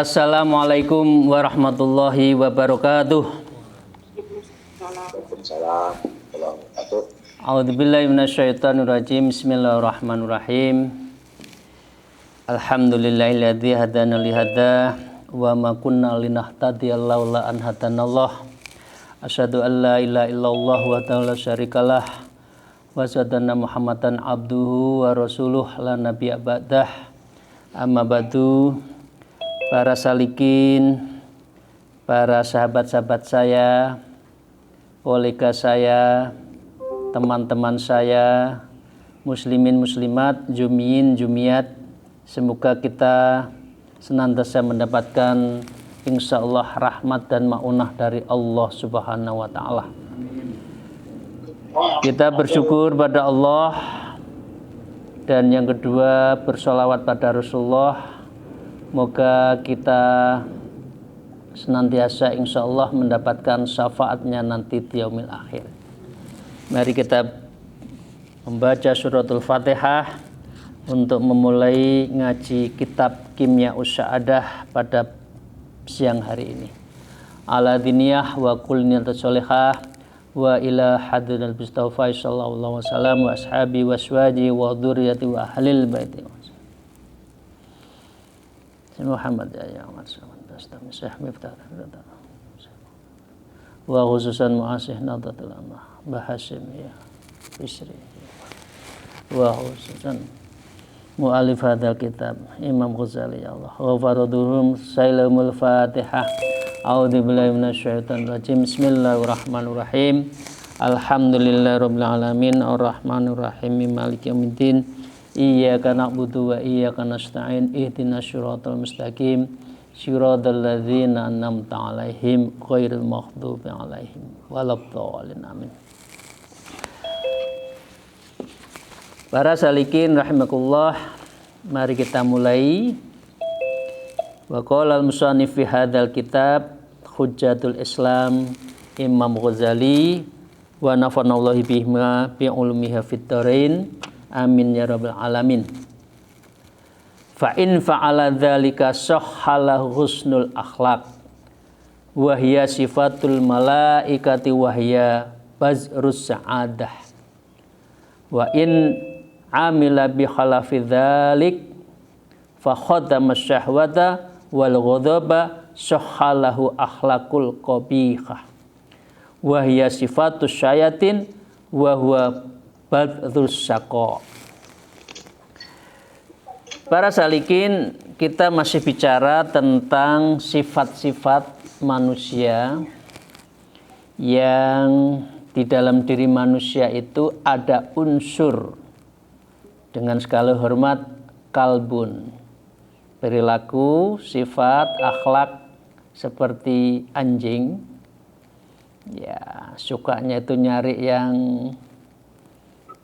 Assalamualaikum warahmatullahi wabarakatuh. Waalaikumsalam warahmatullahi wabarakatuh. A'udzubillahi minasyaitonirrajim. Bismillahirrahmanirrahim. Alhamdulillahilladzi hadana li hada wa ma kunna linahtadiya laula an hadanallah. Asyhadu an la ilaha illallah wa la syarikalah wa asyhadu anna Muhammadan abduhu wa rasuluh la nabiyya ba'dah. Amma ba'du. Para salikin, para sahabat-sahabat saya, kolega saya, teman-teman saya, muslimin muslimat, jumiin jumiat, semoga kita senantiasa mendapatkan insyaallah rahmat dan maunah dari Allah Subhanahu wa taala. Kita bersyukur pada Allah, dan yang kedua bersolawat pada Rasulullah. Moga kita senantiasa insya Allah mendapatkan syafaatnya nanti di yaumil akhir. Mari kita membaca suratul Fatihah untuk memulai ngaji kitab Kimya'us Sa'adah pada siang hari ini. Ala diniyah wa kulniyatus sholihah wa ila hadrinal Mustafa sallallahu alaihi wasallam wa ashabi wa aswaji wa dzurriyyati wa ahlil baiti Muhammad ya wa khususan muasih nadatul amah bahasim ya bisri wa khususan mu'alif hadal kitab Imam Ghazali ya Allah wa faraduhum sailamul fatihah. A'udzubillahi minasyaitonir rajim. Bismillahirrahmanirrahim. Alhamdulillahirabbil alamin arrahmanir rahim maliki yaumiddin. Iyyaka na'budu wa iyyaka nasta'in ihdinas siratal mustaqim siratal ladzina an'amta 'alaihim ghairil maghdubi 'alaihim waladdallin amin. Para salikin rahimakumullah, mari kita mulai. Wa qala al-musannif fi hadzal kitab Hujjatul Islam Imam Ghazali wa nafanallahu bihima bi ulumiha fid dharain. Amin ya rabbal alamin. Fa in fa'ala dzalika sahhala husnul akhlaq wa hiya sifatul malaikati wa hiya bazrus sa'adah. Wa in amila bi khalafi dzalik fa khadama syahwata wal ghadaba sahhalahu akhlaqul qabihah wa hiya sifatus syayatin wa huwa badrus syaqa. Para salikin, kita masih bicara tentang sifat-sifat manusia yang di dalam diri manusia itu ada unsur dengan segala hormat kalbun, perilaku, sifat, akhlak seperti anjing. Ya, sukanya itu nyari yang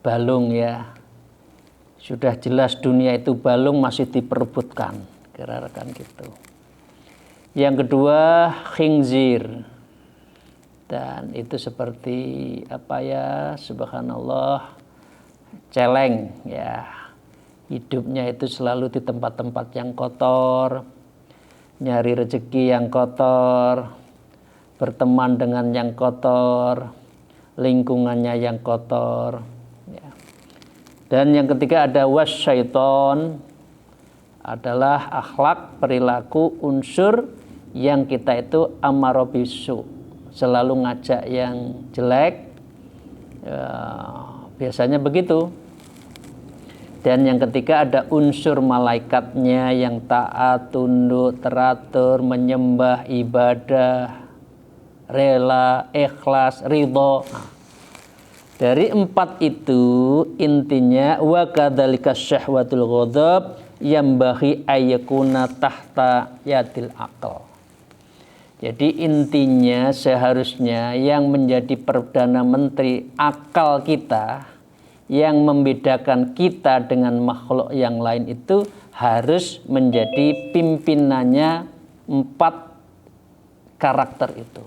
balung ya. Sudah jelas dunia itu balung masih diperebutkan, kira-kira gitu. Yang kedua khinzir. Dan itu seperti apa ya, subhanallah, celeng ya. Hidupnya itu selalu di tempat-tempat yang kotor, nyari rezeki yang kotor, berteman dengan yang kotor, lingkungannya yang kotor ya. Dan yang ketiga ada wasyaiton, adalah akhlak, perilaku, unsur yang kita itu amarobisu, selalu ngajak yang jelek ya, biasanya begitu. Dan yang ketiga ada unsur malaikatnya yang taat, tunduk, teratur, menyembah, ibadah, rela, ikhlas, ridho. Dari empat itu intinya wa kadzalika syahwatul ghadab yambahi ayyakuna tahta yadil aql. Jadi intinya seharusnya yang menjadi perdana menteri akal kita, yang membedakan kita dengan makhluk yang lain itu harus menjadi pimpinannya empat karakter itu.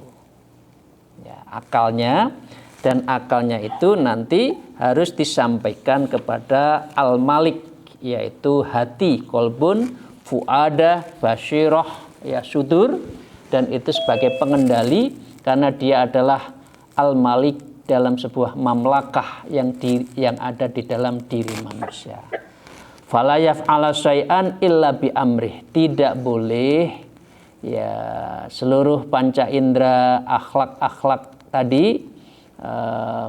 Ya, akalnya. Dan akalnya itu nanti harus disampaikan kepada Al-Malik, yaitu hati, kolbun, fuadah, basyirah, ya sudur, dan itu sebagai pengendali karena dia adalah al-malik dalam sebuah mamlakah yang ada di dalam diri manusia. Fala yaf'ala syai'an illa bi amrih. Tidak boleh ya seluruh panca indera, akhlak-akhlak tadi,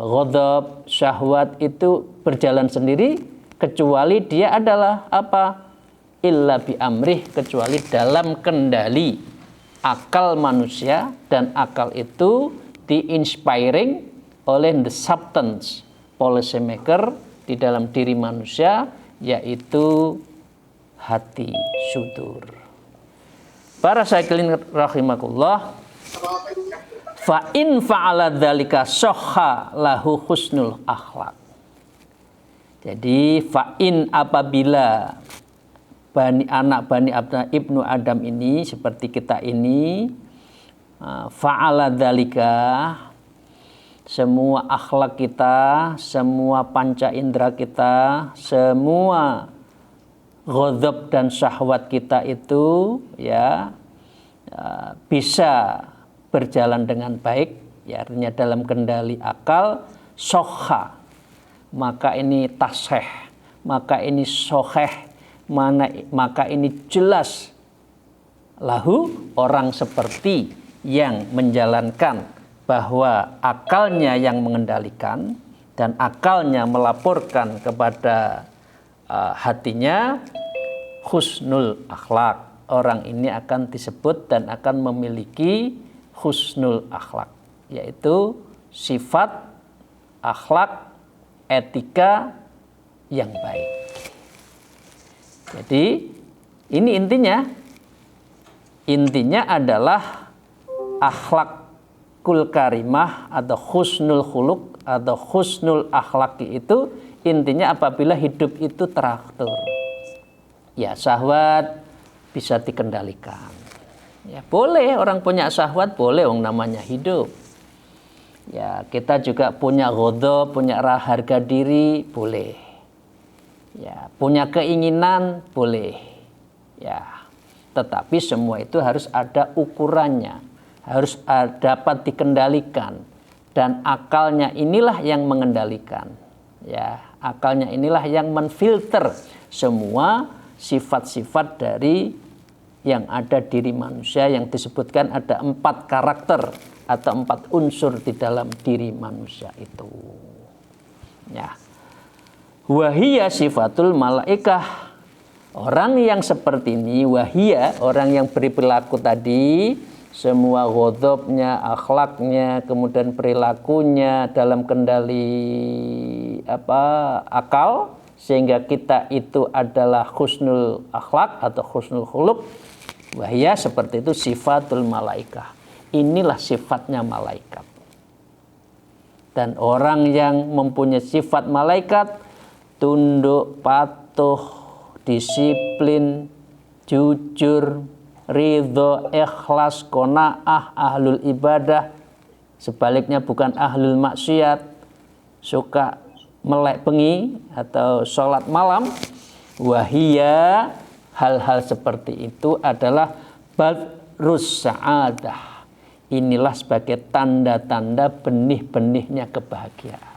ghadab, syahwat itu berjalan sendiri kecuali dia adalah apa? Illa bi amrih, kecuali dalam kendali akal manusia, dan akal itu di-inspiring oleh the substance policy maker di dalam diri manusia, yaitu hati, sudur. Para saikilin rahimakumullah, fa in fa'ala dzalika sahha lahu husnul akhlak. Jadi fa in apabila anak Bani Ibnu Adam ini seperti kita ini, fa'ala dzalika, semua akhlak kita, semua panca indera kita, semua ghadab dan syahwat kita itu ya bisa berjalan dengan baik, ya artinya dalam kendali akal, sohha, maka ini taseh, maka ini soheh, maka ini jelas lahu, orang seperti yang menjalankan bahwa akalnya yang mengendalikan dan akalnya melaporkan kepada hatinya husnul akhlak. Orang ini akan disebut dan akan memiliki husnul akhlak, yaitu sifat akhlak etika yang baik. Jadi ini intinya adalah akhlakul karimah atau husnul khuluq atau husnul akhlaki itu intinya apabila hidup itu teratur. Ya, syahwat bisa dikendalikan. Ya, boleh orang punya syahwat, boleh orang namanya hidup. Ya, kita juga punya ghadab, punya harga diri, boleh. Ya, punya keinginan boleh. Ya, tetapi semua itu harus ada ukurannya, harus dapat dikendalikan, dan akalnya inilah yang mengendalikan. Ya, akalnya inilah yang menfilter semua sifat-sifat dari yang ada diri manusia, yang disebutkan ada 4 karakter atau 4 unsur di dalam diri manusia itu. Ya. Wahiyya sifatul malaikah. Orang yang seperti ini, wahiyya, orang yang berperilaku tadi, semua ghadabnya, akhlaknya, kemudian perilakunya dalam kendali akal, sehingga kita itu adalah husnul akhlak atau husnul khuluq. Wahiyya seperti itu sifatul malaikah. Inilah sifatnya malaikat. Dan orang yang mempunyai sifat malaikat, tunduk, patuh, disiplin, jujur, ridho, ikhlas, qanaah, ahlul ibadah. Sebaliknya bukan ahlul maksiat, suka melek bengi atau sholat malam. Wahiyya, hal-hal seperti itu adalah badrus sa'adah. Inilah sebagai tanda-tanda benih-benihnya kebahagiaan.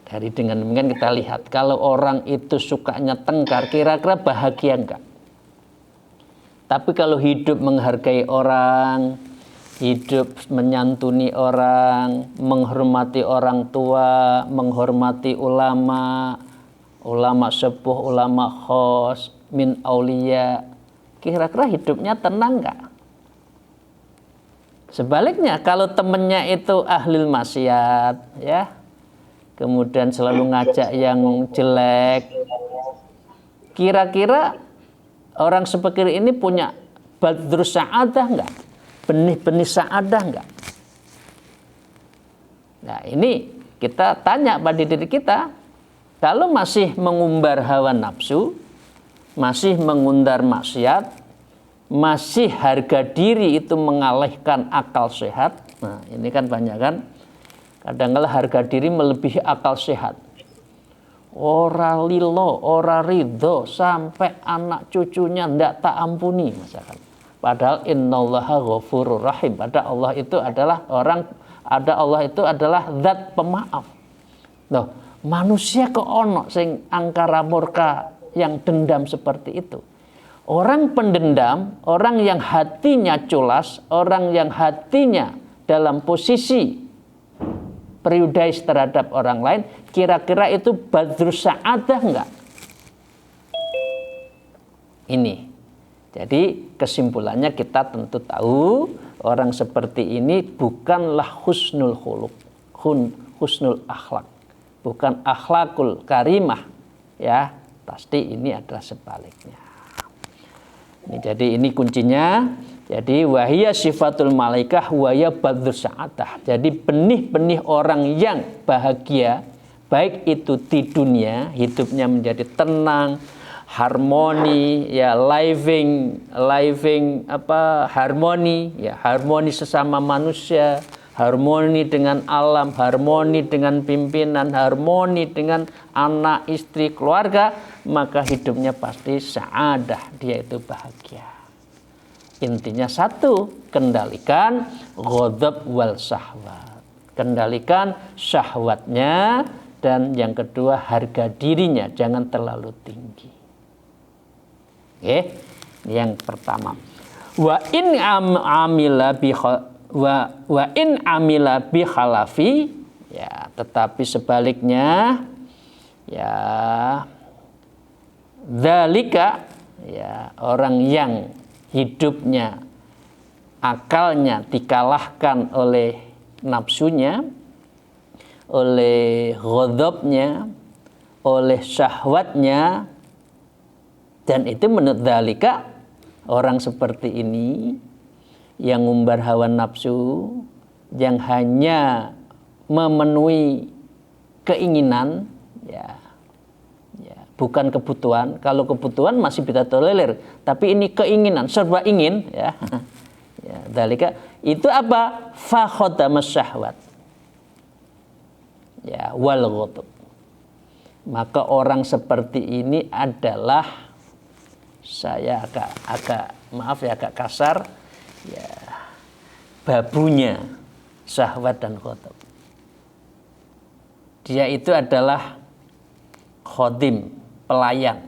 Dari dengan demikian kita lihat, kalau orang itu sukanya tengkar, kira-kira bahagia enggak? Tapi kalau hidup menghargai orang, hidup menyantuni orang, menghormati orang tua, menghormati ulama, ulama sepuh, ulama khos, min aulia, kira-kira hidupnya tenang enggak? Sebaliknya, kalau temennya itu ahlul maksiat, ya, kemudian selalu ngajak yang jelek, kira-kira orang seperti ini punya badrus sa'adah enggak? Benih-benih sa'adah enggak? Nah, ini kita tanya pada diri kita, kalau masih mengumbar hawa nafsu, masih mengundar maksiat, masih harga diri itu mengalahkan akal sehat. Nah, ini kan banyak kan, kadang-kadang harga diri melebihi akal sehat. ora lilo, ora ridho, sampai anak cucunya ndak tak ampuni misalkan. Padahal innallaha ghafurur rahim. Allah itu adalah zat pemaaf. Loh, manusia kok ono sing angkara murka yang dendam seperti itu. Orang pendendam, orang yang hatinya culas, orang yang hatinya dalam posisi prejudis terhadap orang lain, kira-kira itu badrus sa'adah enggak? Ini. Jadi kesimpulannya kita tentu tahu orang seperti ini bukanlah husnul khuluq, husnul akhlak, bukan akhlakul karimah, ya. Pasti ini adalah sebaliknya. Jadi ini kuncinya. Jadi wahia sifatul malaikah wahia badrus sa'adah. Jadi benih-benih orang yang bahagia, baik itu di dunia, hidupnya menjadi tenang, harmoni, ya harmoni, ya harmoni sesama manusia, harmoni dengan alam, harmoni dengan pimpinan, harmoni dengan anak, istri, keluarga, maka hidupnya pasti sa'adah, dia itu bahagia. Intinya satu, kendalikan ghadab wal syahwat. Kendalikan syahwatnya, dan yang kedua harga dirinya jangan terlalu tinggi. Oke, yang pertama. Wa in amila bi khalafi, ya, tetapi sebaliknya, ya, dzalika, ya, orang yang hidupnya akalnya dikalahkan oleh nafsunya, oleh ghadabnya, oleh syahwatnya, dan itu menurut dzalika, orang seperti ini yang ngumbar hawa nafsu, yang hanya memenuhi keinginan, ya, bukan kebutuhan. Kalau kebutuhan masih bisa tolerir, tapi ini keinginan, serba ingin, ya. Ya, dzalika itu apa? Fa khatamas syahwat. Ya, wal ghadab. Maka orang seperti ini adalah, saya agak kasar, ya, babunya syahwat dan ghadab. Dia itu adalah khodim, pelayan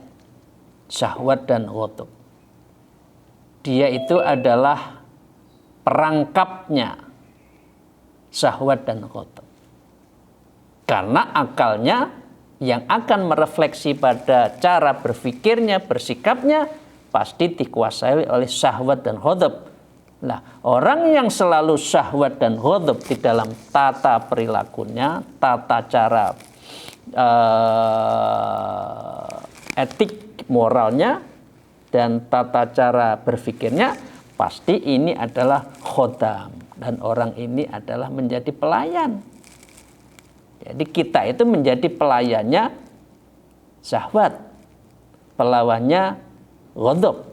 syahwat dan ghadab. Dia itu adalah perangkapnya syahwat dan ghadab. Karena akalnya yang akan merefleksi pada cara berpikirnya, bersikapnya, pasti dikuasai oleh syahwat dan ghadab. Nah, orang yang selalu syahwat dan ghadab di dalam tata perilakunya, tata cara etik moralnya, dan tata cara berpikirnya, pasti ini adalah khodam, dan orang ini adalah menjadi pelayan. Jadi kita itu menjadi pelayannya syahwat, pelawannya ghadab.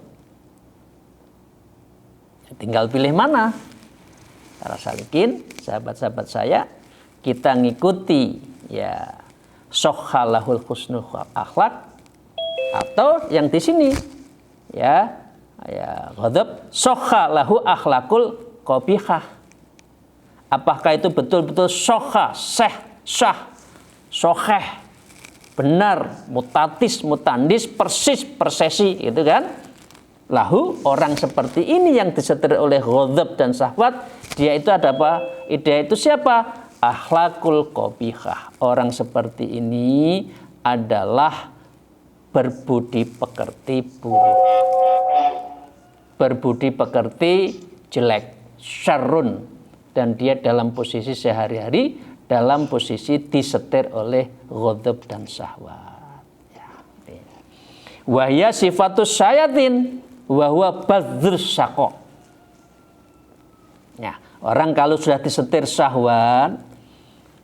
Tinggal pilih mana. Para salikin, sahabat-sahabat saya, kita ngikuti, ya, sokhalahul husnul akhlak, atau yang di sini, ya ghadab sokhalahu akhlakul qabihah. Apakah itu betul-betul sokha, sokheh, benar, mutatis, mutandis, persis, persesi, gitu kan? Lahu, orang seperti ini yang disetir oleh ghadab dan syahwat, dia itu ada apa? Dia itu siapa? Akhlakul qabihah. Orang seperti ini adalah berbudi pekerti buruk, berbudi pekerti jelek, syarrun, dan dia dalam posisi sehari-hari dalam posisi disetir oleh ghadab dan syahwat. Wahya sifatus syayatin wa huwa badrus syaqa. Nah, orang kalau sudah disetir syahwat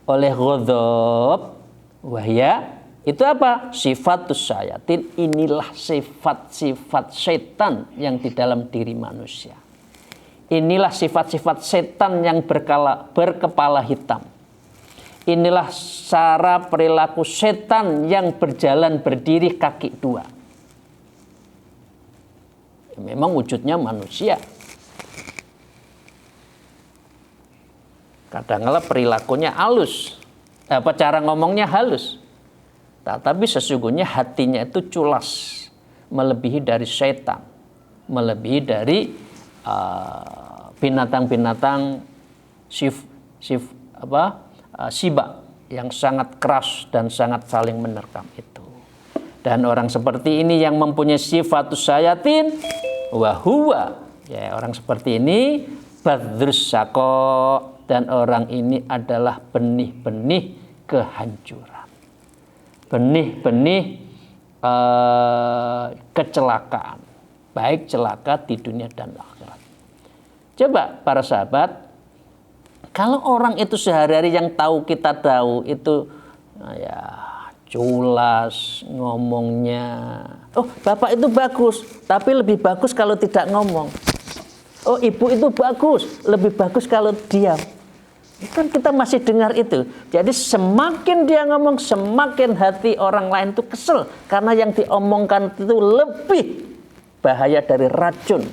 oleh ghadab, wahya itu apa? Sifatus syayatin, inilah sifat-sifat setan yang di dalam diri manusia. Inilah sifat-sifat setan yang berkepala hitam. inilah cara perilaku setan yang berjalan berdiri kaki dua. Memang wujudnya manusia. Kadang-kala perilakunya halus, cara ngomongnya halus. Tapi sesungguhnya hatinya itu culas, melebihi dari setan, melebihi dari binatang-binatang sibak yang sangat keras dan sangat saling menerkam itu. Dan orang seperti ini yang mempunyai sifatus syayatin wahuwa, ya, orang seperti ini badrus sako, dan orang ini adalah benih-benih kehancuran, benih-benih kecelakaan, baik celaka di dunia dan akhirat. Coba para sahabat, kalau orang itu sehari-hari yang tahu kita tahu itu ya culas ngomongnya. Oh, bapak itu bagus, tapi lebih bagus kalau tidak ngomong. Oh, ibu itu bagus, lebih bagus kalau diam. Kan kita masih dengar itu. Jadi semakin dia ngomong, semakin hati orang lain itu kesel. Karena yang diomongkan itu lebih bahaya dari racun.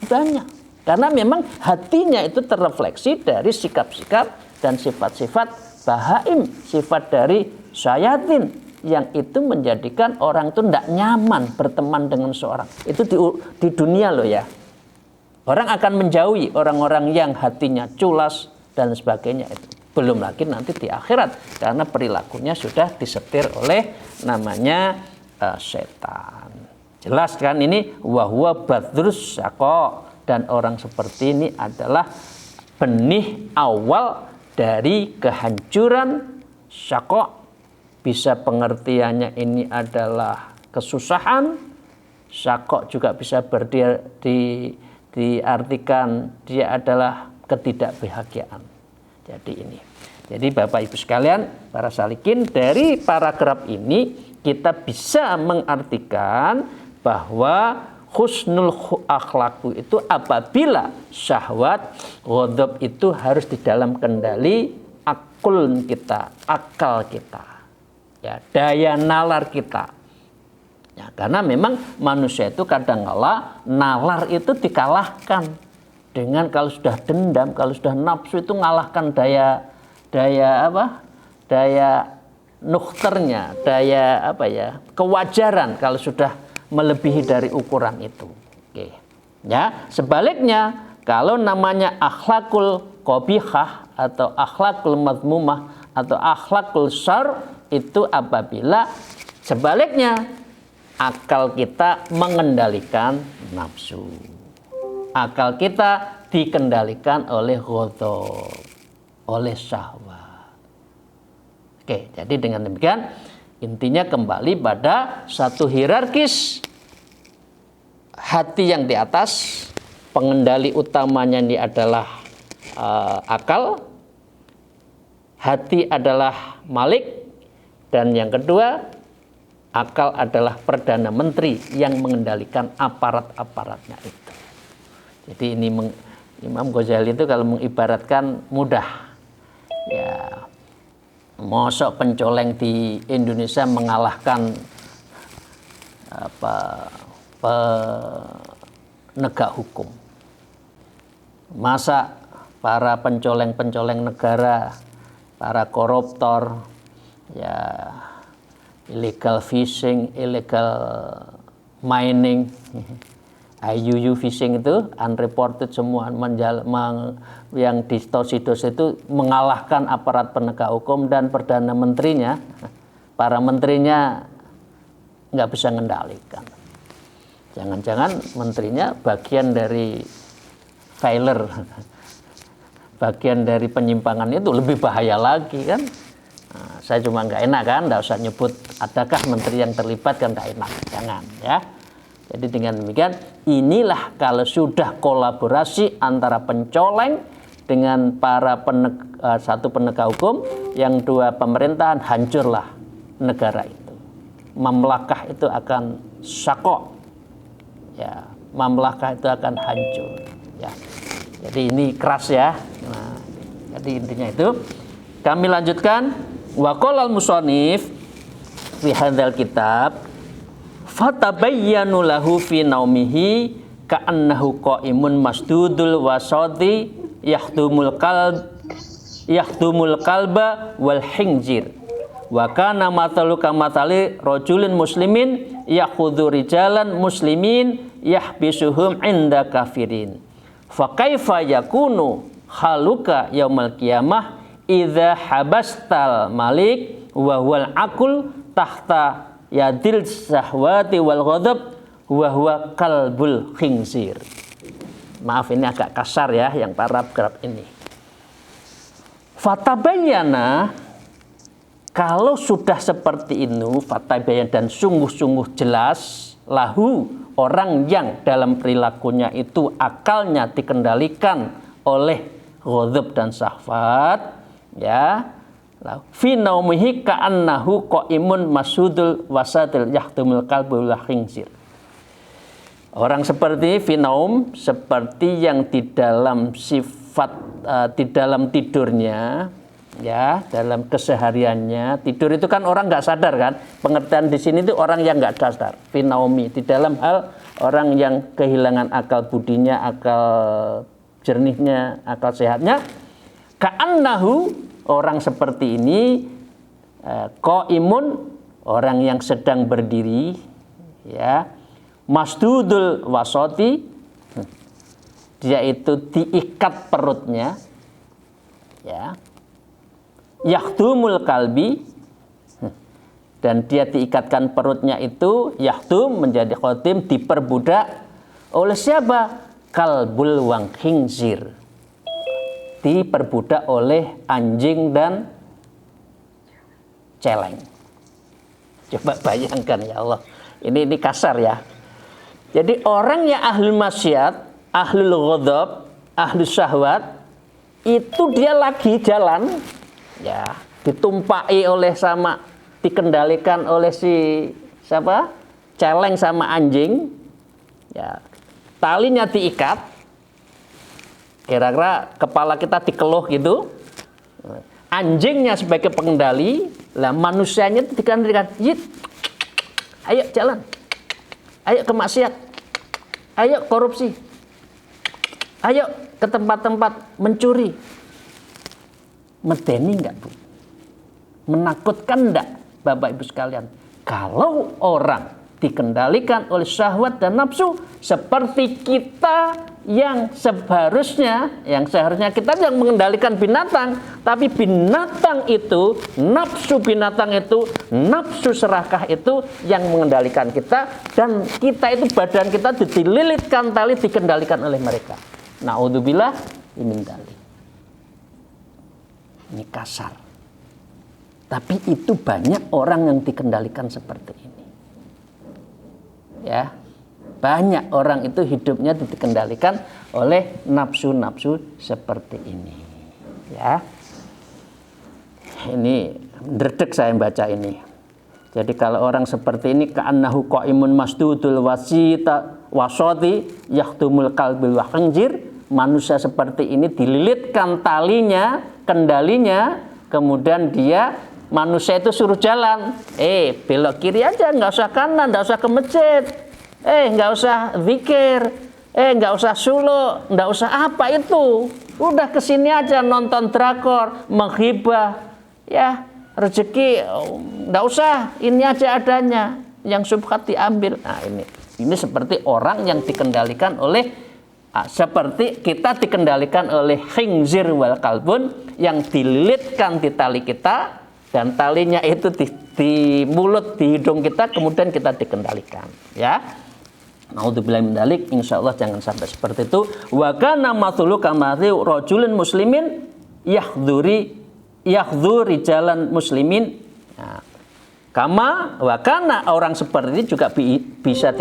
Banyak. Karena memang hatinya itu terrefleksi dari sikap-sikap dan sifat-sifat bahaim, sifat dari syayatin, yang itu menjadikan orang itu tidak nyaman berteman dengan seorang. Itu di dunia loh ya. Orang akan menjauhi orang-orang yang hatinya culas dan sebagainya itu. Belum lagi nanti di akhirat, karena perilakunya sudah disetir oleh namanya setan. Jelas kan ini wahwa badrus sako, dan orang seperti ini adalah benih awal dari kehancuran sako. Bisa pengertiannya ini adalah kesusahan. Sako juga bisa diartikan dia adalah ketidakbahagiaan. Jadi Bapak Ibu sekalian, para salikin, dari paragraf ini kita bisa mengartikan bahwa husnul akhlaku itu apabila syahwat, ghadab itu harus di dalam kendali akal kita, ya, daya nalar kita. Ya, karena memang manusia itu kadang-kala nalar itu dikalahkan dengan, kalau sudah dendam, kalau sudah nafsu itu ngalahkan daya nukternya, kewajaran kalau sudah melebihi dari ukuran itu. Oke. Ya, sebaliknya kalau namanya akhlakul qabihah atau akhlakul madmumah atau akhlakul syarr itu apabila sebaliknya akal kita mengendalikan nafsu. Akal kita dikendalikan oleh ghadab, oleh syahwat. Oke, jadi dengan demikian intinya kembali pada satu hierarkis hati yang di atas. Pengendali utamanya ini adalah akal. Hati adalah malik. Dan yang kedua, akal adalah perdana menteri yang mengendalikan aparat-aparatnya itu. Jadi ini Imam Ghazali itu kalau mengibaratkan mudah. Ya, mosok pencoleng di Indonesia mengalahkan penegak hukum. Masa para pencoleng-pencoleng negara, para koruptor, ya, illegal fishing, illegal mining, IUU fishing itu unreported semua, yang distorsi-distorsi itu mengalahkan aparat penegak hukum dan perdana menterinya, para menterinya nggak bisa mengendalikan. Jangan-jangan menterinya bagian dari filer, bagian dari penyimpangan itu, lebih bahaya lagi kan. Nah, saya cuma nggak enak kan, nggak usah nyebut adakah menteri yang terlibat, kan nggak enak, jangan ya. Jadi dengan demikian, inilah kalau sudah kolaborasi antara pencoleng dengan satu penegak hukum, yang dua pemerintahan, hancurlah negara itu. Mamlakah itu akan syakok, ya, mamlakah itu akan hancur. Ya. Jadi ini keras ya. Nah, jadi intinya itu. Kami lanjutkan. Wa qala al-musannif fi hadzal kitab fatabayyanu lahu fi naumihi ka'annahu qa'imun masdudul wasati yahdumul qalba wal hinjir wa kana mathalu kamathali rajulin muslimin yakhudhu rijalan muslimin yahbisuhum inda kafirin fa kaifa yakunu haluka yaumal qiyamah idza habastal malik wa huwal aqul tahta yadil sahwati wal ghadab wa huwa kalbul khinzir. Maaf ini agak kasar ya yang paragraf ini. Fatabayyana, kalau sudah seperti ini fatabayyana dan sungguh-sungguh jelas lahu, orang yang dalam perilakunya itu akalnya dikendalikan oleh ghadab dan syahwat, ya, fi naumihi ka'annahu qa'imun masudul wasadil yahdumul qalbul khinzir. Orang seperti fi naum, seperti yang di dalam sifat di dalam tidurnya, ya, dalam kesehariannya. Tidur itu kan orang nggak sadar kan? Pengertian di sini itu orang yang nggak sadar. Fi naumi, di dalam hal orang yang kehilangan akal budinya, akal jernihnya, akal sehatnya. Ka'annahu, orang seperti ini qaimun, orang yang sedang berdiri, ya, masdudul wasati, dia itu diikat perutnya, ya, yahdumul kalbi, dan dia diikatkan perutnya itu yahdum menjadi khotim, diperbudak oleh siapa? Kalbul wang khinzir, diperbudak oleh anjing dan celeng. Coba bayangkan ya Allah. Ini kasar ya. Jadi orang yang ahli maksiat, ahlul ghadab, ahli syahwat, itu dia lagi jalan, ya, ditumpai oleh sama, dikendalikan oleh si siapa? Celeng sama anjing, ya, talinya diikat, kira-kira kepala kita dikeluh gitu, anjingnya sebagai pengendali, lah manusianya itu dikendalikan, yit, ayo jalan, ayo ke maksiat, ayo korupsi, ayo ke tempat-tempat mencuri. Medeni enggak, Bu? Menakutkan enggak, Bapak Ibu sekalian? Kalau orang dikendalikan oleh syahwat dan nafsu seperti kita yang seharusnya kita yang mengendalikan binatang, tapi binatang itu, nafsu binatang itu, nafsu serakah itu yang mengendalikan kita, dan kita itu, badan kita dililitkan tali, dikendalikan oleh mereka. Na'udzubillah min dzalik. Ini kasar. Tapi itu banyak orang yang dikendalikan seperti ini. Ya. Banyak orang itu hidupnya dikendalikan oleh nafsu-nafsu seperti ini. Ya. Ini dredeg saya baca ini. Jadi kalau orang seperti ini ka'annahu qaimun masdudul wasati yahdumul qalbil khinzir, manusia seperti ini dililitkan talinya, kendalinya, kemudian dia, manusia itu suruh jalan, belok kiri aja, nggak usah kanan, nggak usah ke masjid, nggak usah zikir, nggak usah suluk, nggak usah apa itu, udah kesini aja nonton drakor, menghibah, ya, rezeki nggak usah, ini aja adanya, yang subhat diambil. Nah ini seperti orang yang dikendalikan oleh, seperti kita dikendalikan oleh khinzir wal kalbun, yang dililitkan di tali kita, dan talinya itu di mulut, di hidung kita, kemudian kita dikendalikan, ya. Naudzubillahi min dzalik, insyaallah jangan sampai seperti itu. Wa kana mathulu kamathi rajulin muslimin yahdhuri jalan muslimin. Nah, kama wa kana, orang seperti ini juga bisa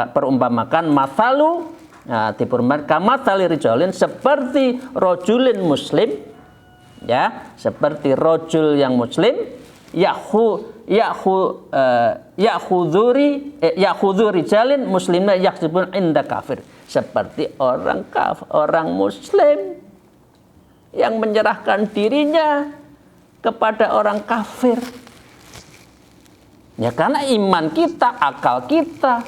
perumpamakan mathalu, nah, diperumpamakan kamathali rijalin, seperti rajulin muslim, ya, seperti rajul yang muslim, yakhudhu rijalin muslimna yakhzibun inda kafir, seperti orang muslim yang menyerahkan dirinya kepada orang kafir. Ya karena iman kita, akal kita,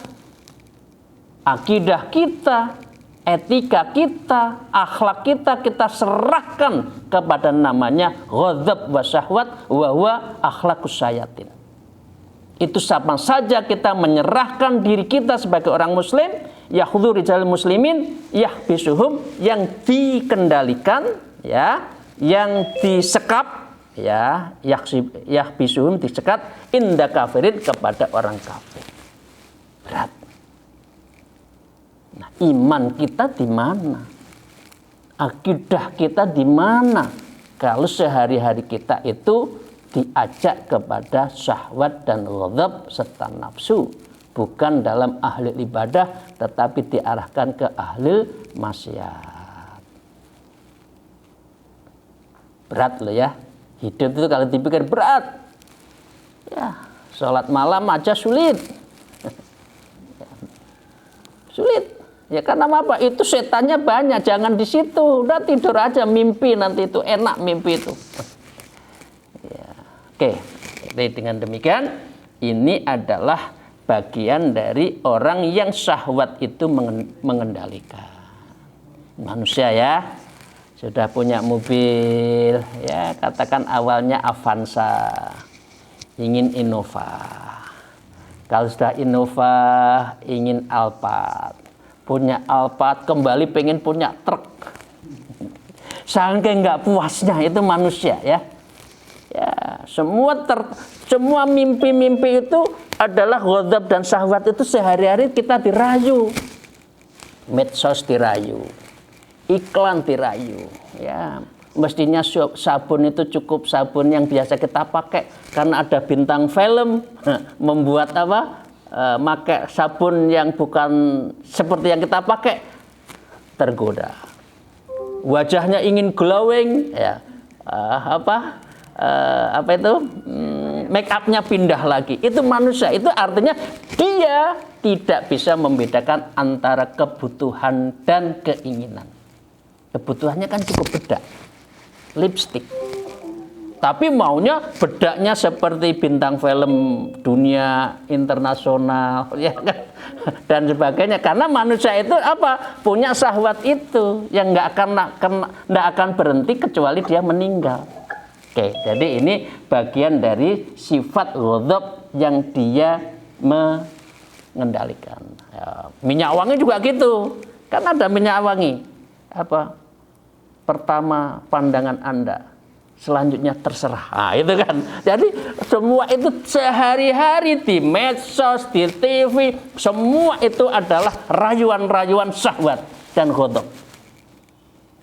akidah kita, etika kita, akhlak kita serahkan kepada namanya ghadzab wa syahwat wa huwa akhlaqus syayatin. Itu sama saja kita menyerahkan diri kita sebagai orang muslim, yakhudhu rijal muslimin yahbisuhum, yang dikendalikan, ya, yang disekap, ya, yahbisuhum, disekat, inda kafirin, kepada orang kafir. Berat. Nah, iman kita di mana? Akidah kita di mana? Kalau sehari-hari kita itu diajak kepada syahwat dan ghadab serta nafsu, bukan dalam ahli ibadah, tetapi diarahkan ke ahli maksiat. Berat loh ya. Hidup itu kalau dipikir berat. Ya, sholat malam aja sulit. Sulit. Ya karena apa? Itu setannya banyak, jangan di situ. Udah tidur aja, mimpi nanti itu enak mimpi itu. Ya. Oke. Jadi dengan demikian ini adalah bagian dari orang yang syahwat itu mengendalikan. Manusia ya, sudah punya mobil, ya katakan awalnya Avanza, ingin Innova. Kalau sudah Innova, ingin Alphard. Punya Alphard, kembali pengen punya truk. Saking nggak puasnya itu manusia ya. Ya, semua mimpi-mimpi itu adalah ghadzab dan syahwat. Itu sehari-hari kita dirayu. Medsos dirayu. Iklan dirayu. Ya, mestinya sabun itu cukup sabun yang biasa kita pakai, karena ada bintang film membuat apa? Pakai sabun yang bukan seperti yang kita pakai, tergoda. Wajahnya ingin glowing, ya. Apa itu, make upnya pindah lagi. Itu manusia, itu artinya dia tidak bisa membedakan antara kebutuhan dan keinginan. Kebutuhannya kan cukup bedak, lipstick, tapi maunya bedaknya seperti bintang film dunia internasional, ya kan? Dan sebagainya. Karena manusia itu apa, punya syahwat itu yang nggak akan berhenti kecuali dia meninggal. Oke, jadi ini bagian dari sifat ghadzab yang dia mengendalikan. Ya, minyak wangi juga gitu. Kan ada minyak wangi. Apa? Pertama pandangan Anda, selanjutnya terserah. Nah, itu kan. Jadi semua itu sehari-hari di medsos, di TV, semua itu adalah rayuan-rayuan syahwat dan ghadzab.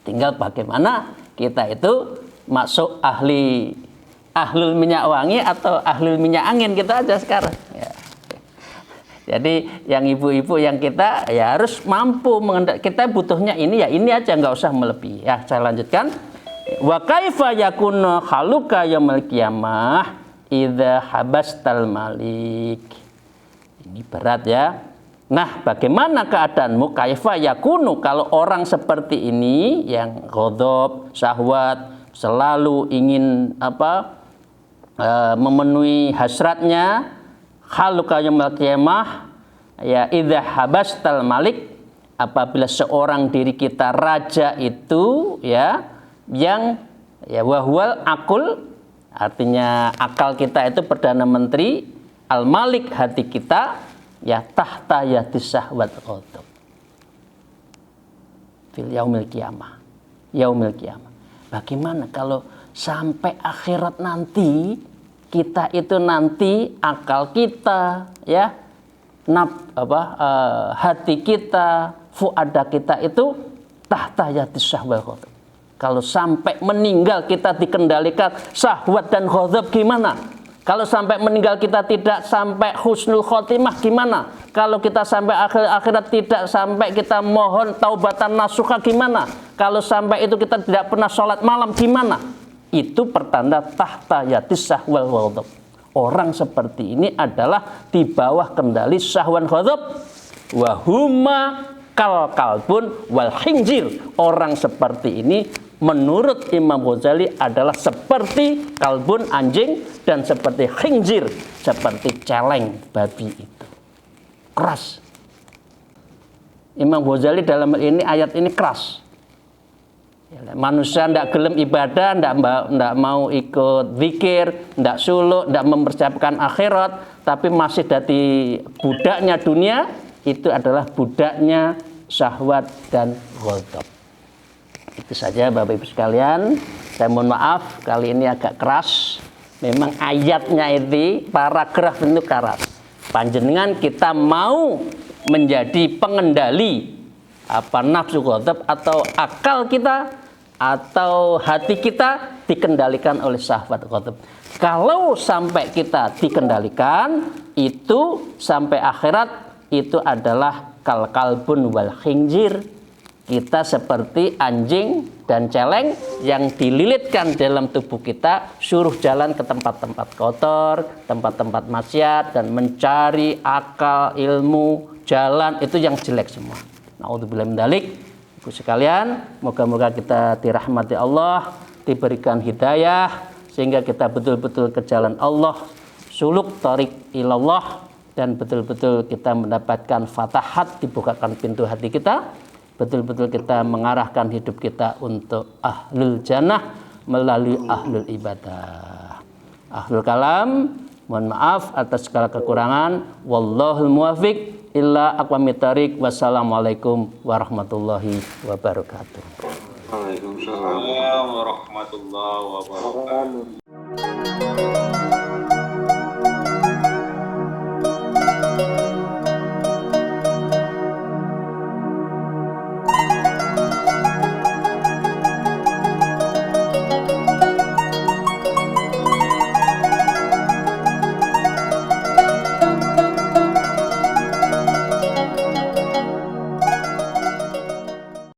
Tinggal bagaimana kita itu masuk ahlul minyak wangi atau ahlul minyak angin, kita aja sekarang ya. Jadi yang ibu-ibu yang kita ya harus mampu kita butuhnya ini ya ini aja, nggak usah melebihi ya. Saya lanjutkan, wa kaifa yakunu haluka yaumil qiyamah idza habastal malik. Ini berat ya. Nah, bagaimana keadaanmu kaifa yakunu, kalau orang seperti ini yang ghadzab, syahwat, selalu ingin memenuhi hasratnya, haluka yaumil qiyamah, ya idza habastal malik, apabila seorang diri kita raja itu ya, yang ya wahwal akul, artinya akal kita itu perdana menteri, al malik hati kita, ya tahta yadis syahwat ghadzab fil yaumil qiyamah, yaumil qiyamah. Bagaimana kalau sampai akhirat nanti, kita itu nanti akal kita, ya, hati kita, fuada kita itu tahta yadis syahwat ghadzab. Kalau sampai meninggal kita dikendalikan syahwat dan ghadzab, gimana? Kalau sampai meninggal kita tidak sampai husnul khotimah, gimana? Kalau kita sampai akhirat tidak sampai kita mohon taubatan nasuha, gimana? Kalau sampai itu kita tidak pernah sholat malam, gimana? Itu pertanda tahta yadis syahwat ghadzab. Orang seperti ini adalah di bawah kendali syahwan ghadzab. Wahuma kal kalbun wal khinjir. Orang seperti ini menurut Imam Ghazali adalah seperti kalbun anjing dan seperti khinzir, seperti celeng babi itu. Keras. Imam Ghazali dalam ini ayat ini keras. Manusia tidak gelem ibadah, tidak mau ikut zikir, tidak suluk, tidak mempersiapkan akhirat, tapi masih dari budaknya dunia, itu adalah budaknya syahwat dan ghadab. Itu saja Bapak Ibu sekalian. Saya mohon maaf kali ini agak keras. Memang ayatnya itu paragraf itu keras. Panjenengan kita mau menjadi pengendali nafsu ghadab atau akal kita atau hati kita dikendalikan oleh syahwat ghadab. Kalau sampai kita dikendalikan, itu sampai akhirat itu adalah kalbun wal khinzir. Kita seperti anjing dan celeng yang dililitkan dalam tubuh kita, suruh jalan ke tempat-tempat kotor, tempat-tempat maksiat, dan mencari akal, ilmu, jalan, itu yang jelek semua. Naudzubillah min dzalik. Ibu sekalian, moga-moga kita dirahmati Allah, diberikan hidayah, sehingga kita betul-betul ke jalan Allah, suluk thariq ilallah, dan betul-betul kita mendapatkan fatahat, dibukakan pintu hati kita, betul-betul kita mengarahkan hidup kita untuk ahlul jannah melalui ahlul ibadah. Ahlul kalam, mohon maaf atas segala kekurangan. Wallahul muwaffiq illa aqwamit thariq. Wassalamualaikum warahmatullahi wabarakatuh. Waalaikumsalam warahmatullahi wabarakatuh.